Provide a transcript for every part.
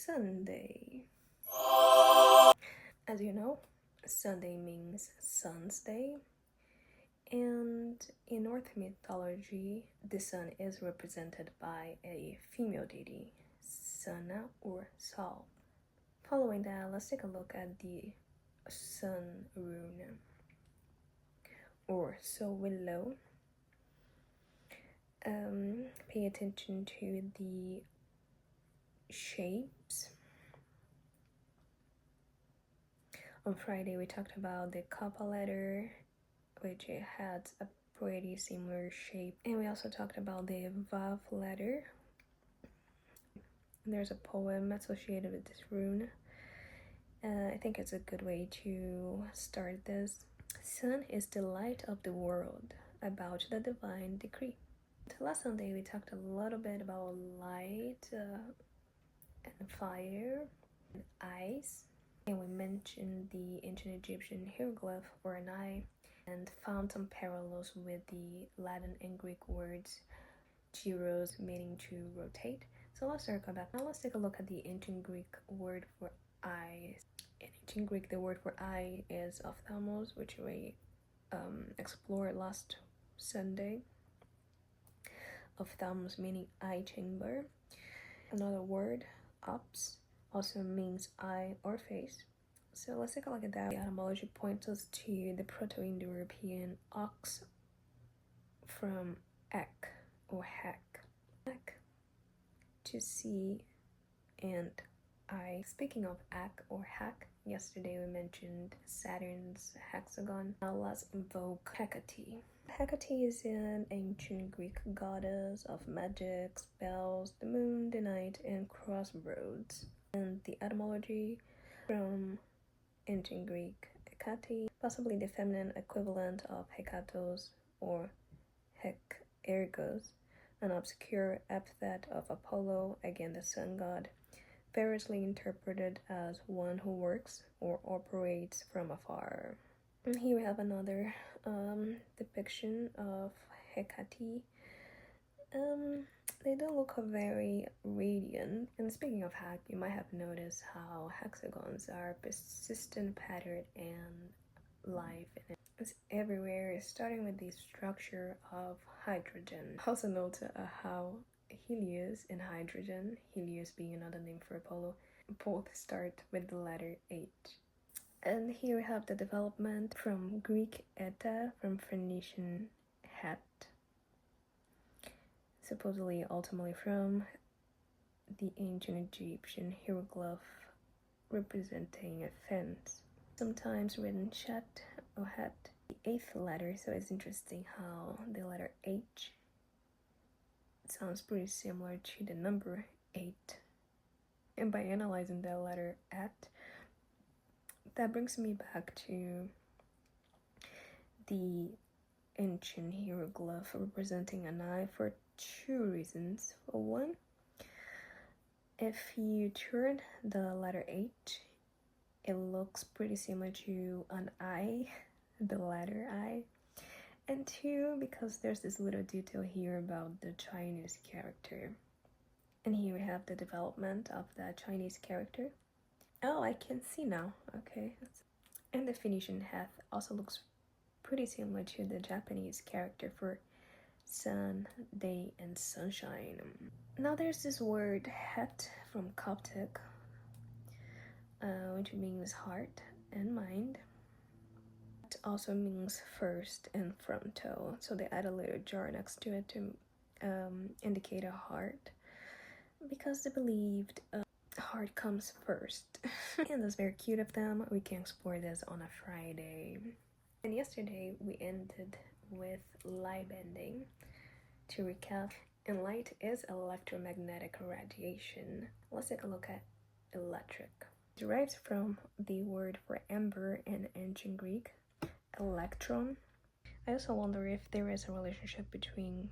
Sunday. As you know, Sunday means sun's day, and in Norse mythology, the sun is represented by a female deity, Sana or Sol. Following that, let's take a look at the sun rune or soul willow. Pay attention to the shapes. On Friday, we talked about the kappa letter, which it had a pretty similar shape, and we also talked about the vav letter. There's a poem associated with this rune. I think it's a good way to start this. Sun is the light of the world, about the divine decree. Last Sunday we talked a little bit about light and fire and ice, and we mentioned the ancient Egyptian hieroglyph or an eye, and found some parallels with the Latin and Greek words gyros, meaning to rotate. So let's circle back. Now let's take a look at the ancient Greek word for eye. In ancient Greek, the word for eye is ophthalmos, which we explored last Sunday. Ophthalmos meaning eye chamber. Another word, ops, also means eye or face. So let's take a look at that. The etymology points us to the Proto-indo-european ox from ek or hack. Ek, to see, and eye. Speaking of ek or hack, yesterday we mentioned Saturn's hexagon. Now let's invoke Hecate. Hecate is an ancient Greek goddess of magic, spells, the moon, the night, and crossroads. And the etymology from ancient Greek Hecate, possibly the feminine equivalent of Hekatos or Hek-ergos, an obscure epithet of Apollo, again the sun god, variously interpreted as one who works or operates from afar. And here we have another depiction of Hecate. They don't look very radiant. And speaking of hack, you might have noticed how hexagons are a persistent pattern and life in it. It's everywhere, starting with the structure of hydrogen. Also note how Helios and hydrogen, Helios being another name for Apollo, both start with the letter H. And here we have the development from Greek eta, from Phoenician het, supposedly ultimately from the ancient Egyptian hieroglyph representing a fence, sometimes written chat or het. The eighth letter, so it's interesting how the letter H sounds pretty similar to the number 8. And by analyzing the letter at, that brings me back to the ancient hieroglyph representing an eye for 2 reasons. For one, if you turn the letter H, it looks pretty similar to an I, the letter I. And 2, because there's this little detail here about the Chinese character. And here we have the development of the Chinese character. Oh, I can see now. Okay. And the Phoenician het also looks pretty similar to the Japanese character for sun, day, and sunshine. Now there's this word het from Coptic, which means heart and mind. It also means first and fronto, so they add a little jar next to it to indicate a heart, because they believed heart comes first. And that's very cute of them. We can explore this on a Friday. And yesterday we ended with light bending. To recap, and light is electromagnetic radiation. Let's take a look at electric. It derives from the word for amber in ancient Greek, electron. I also wonder if there is a relationship between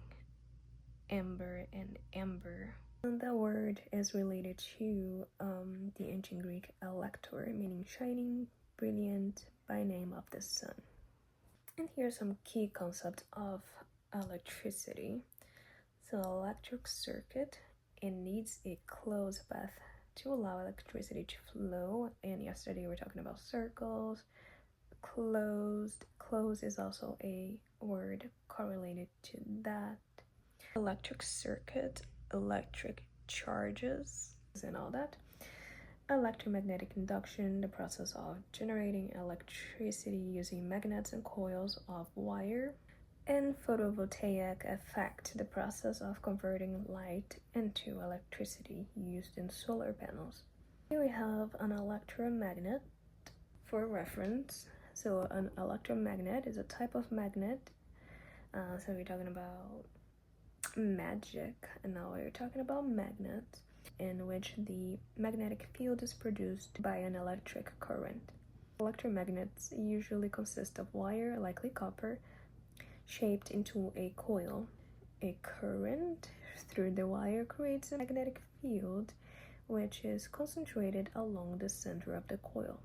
amber and amber. And that word is related to the ancient Greek elector, meaning shining, brilliant, by name of the sun. And here's some key concepts of electricity. So electric circuit, it needs a closed path to allow electricity to flow. And yesterday we were talking about circles, closed. Closed is also a word correlated to that. Electric circuit, electric charges, and all that. Electromagnetic induction, the process of generating electricity using magnets and coils of wire. And photovoltaic effect, the process of converting light into electricity used in solar panels. Here we have an electromagnet for reference. So an electromagnet is a type of magnet. So we're talking about magic, and now we're talking about magnets, in which the magnetic field is produced by an electric current. Electromagnets usually consist of wire, likely copper, shaped into a coil. A current through the wire creates a magnetic field which is concentrated along the center of the coil.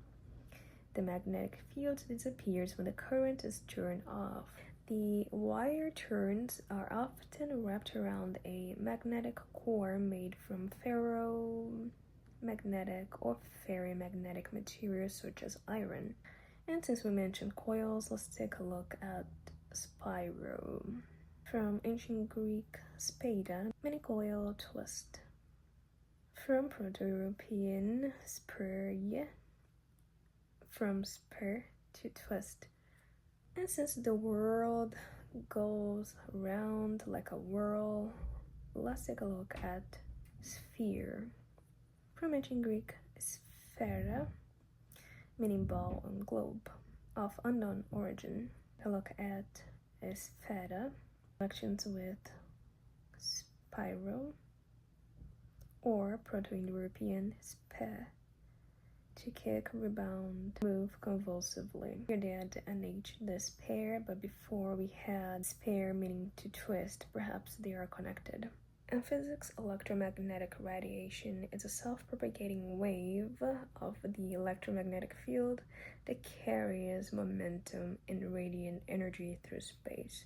The magnetic field disappears when the current is turned off. The wire turns are often wrapped around a magnetic core made from ferromagnetic or ferrimagnetic materials such as iron. And since we mentioned coils, let's take a look at spiral. From ancient Greek spada, meaning coil, twist. From Proto-European spur, from spur to twist. And since the world goes round like a whirl, let's take a look at sphere. From ancient Greek sphera, meaning ball and globe, of unknown origin. A look at sphera, connections with spiral, or Proto-Indo-European sphe, to kick, rebound, move convulsively. Here they had an H, the spare, but before we had spare meaning to twist, perhaps they are connected. In physics, electromagnetic radiation is a self-propagating wave of the electromagnetic field that carries momentum and radiant energy through space.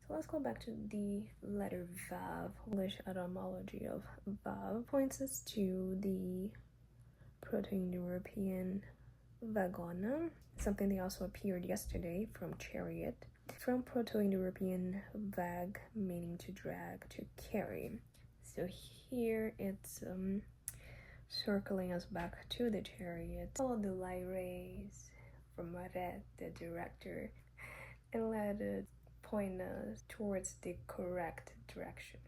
So let's go back to the letter Vav. English etymology of Vav points us to the Proto-Indo-European vagona, something that also appeared yesterday from chariot. From Proto-Indo-European vag, meaning to drag, to carry. So here it's circling us back to the chariot. Follow the light rays from Red, the director, and let it point us towards the correct direction.